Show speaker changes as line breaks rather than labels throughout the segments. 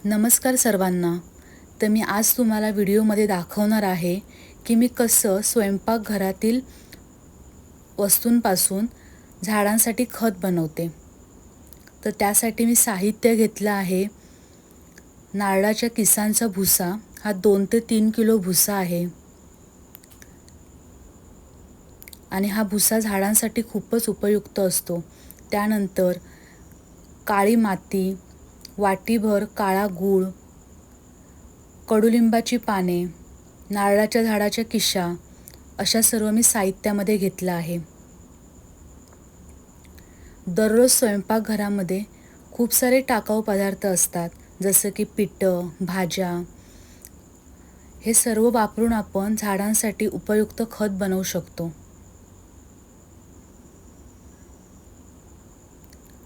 नमस्कार सर्वांना. तर मी आज तुम्हाला व्हिडिओमध्ये दाखवणार आहे की मी कसं स्वयंपाकघरातील वस्तूंपासून झाडांसाठी खत बनवते. तर त्यासाठी मी साहित्य घेतलं आहे. नारळाच्या किसांचा भुसा, हा 2 ते 3 किलो भुसा आहे. आणि हा भुसा झाडांसाठी खूपच उपयुक्त असतो. त्यानंतर काळी माती, वाटीभर काळा गूळ, कडुलिंबाची पाने, नारळाच्या झाडाच्या किशा, अशा सर्व मी साहित्यामध्ये घेतलं आहे. दररोज स्वयंपाकघरामध्ये खूप सारे टाकाऊ पदार्थ असतात, जसं की पिठं, भाज्या. हे सर्व वापरून आपण झाडांसाठी उपयुक्त खत बनवू शकतो.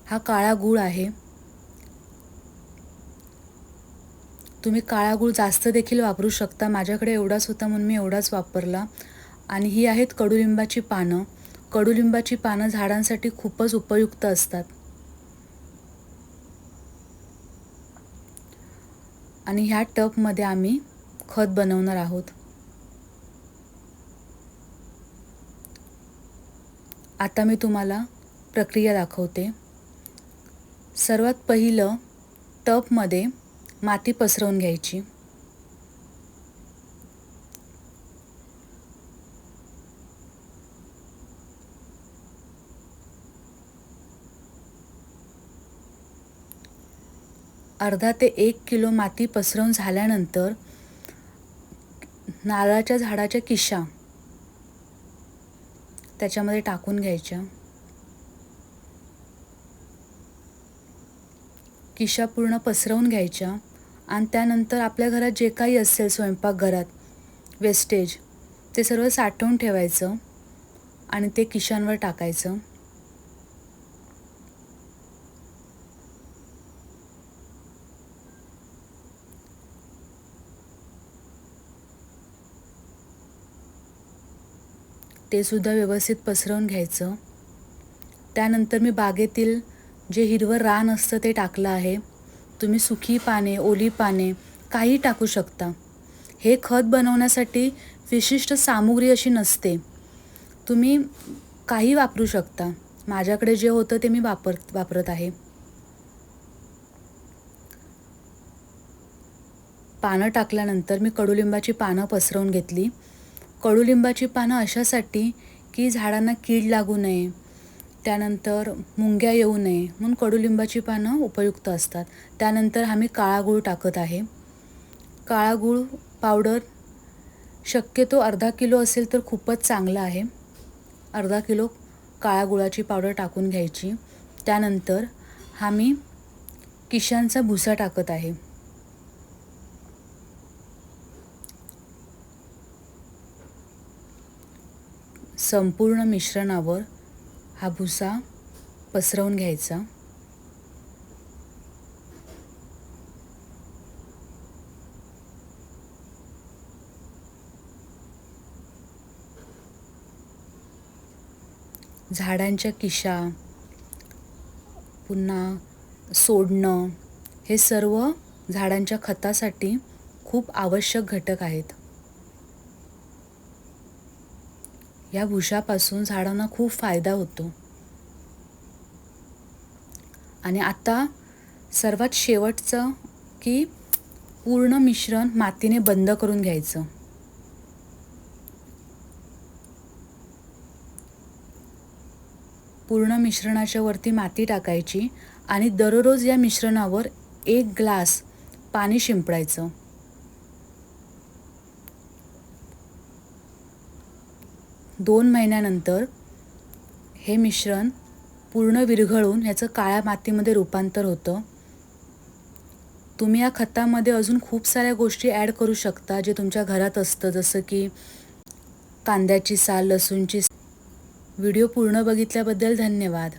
हा काळा गूळ आहे. तुम्ही काळा गूळ जास्त देखील वापरू शकता. माझ्याकडे एवढाच होता म्हणून मी एवढाच वापरला. आणि ही आहेत कडुलिंबाची पानं. कडुलिंबाची पानं झाडांसाठी खूपच उपयुक्त असतात. आणि ह्या टबमध्ये आम्ही खत बनवणार आहोत. आता मी तुम्हाला प्रक्रिया दाखवते. सर्वात पहिलं टबमध्ये माती पसरवून घ्यायची. अर्धा ते 1 किलो माती पसरवून झाल्यानंतर नारळाच्या झाडाच्या किशा त्याच्यामध्ये टाकून घ्यायच्या. किशा पूर्ण पसरवून घ्यायच्या आणि त्यानंतर आपल्या घरात जे काही असेल स्वयंपाकघरात वेस्टेज, ते सर्व साठवून ठेवायचं आणि ते किशांवर टाकायचं. ते सुद्धा व्यवस्थित पसरवून घ्यायचं. त्यानंतर मी बागेतील जे हिरवं रान असतं ते टाकलं आहे. तुम्ही सुकी पाने, ओली पाने काही टाकू शकता. हे खत बनवण्यासाठी विशिष्ट सामुग्री अशी नसते. तुम्ही काही वापरू शकता. माझ्याकडे जे होतं ते मी वापरत आहे. पानं टाकल्यानंतर मी कडुलिंबाची पानं पसरवून घेतली. कडुलिंबाची पानं अशासाठी की झाडांना कीड लागू नये, त्यानंतर मुंग्या येऊ नये म्हणून कडुलिंबाची पानं उपयुक्त असतात. त्यानंतर आम्ही काळा गूळ टाकत आहे. काळा गूळ पावडर शक्यतो अर्धा किलो असेल तर खूपच चांगलं आहे. अर्धा किलो काळा गुळाची पावडर टाकून घ्यायची. त्यानंतर आम्ही किशांचा भुसा टाकत आहे. संपूर्ण मिश्रणावर हा भुसा पसरवून घ्यायचा. झाडांच्या किशा पुन्हा सोडणं, हे सर्व झाडांच्या खतासाठी खूप आवश्यक घटक आहेत. या भुशापासून झाडांना खूप फायदा होतो. आणि आता सर्वात शेवटचं की पूर्ण मिश्रण मातीने बंद करून घ्यायचं. पूर्ण मिश्रणाच्या वरती माती टाकायची आणि दररोज या मिश्रणावर 1 ग्लास पाणी शिंपडायचं. दोन महिन्यानंतर हे मिश्रण पूर्ण विरघळून ह्याचं काळ्या मातीमध्ये रूपांतर होतं. तुम्ही या खतामध्ये अजून खूप साऱ्या गोष्टी ॲड करू शकता जे तुमच्या घरात असतं, जसं की कांद्याची साल, लसूणची. व्हिडिओ पूर्ण बघितल्याबद्दल धन्यवाद.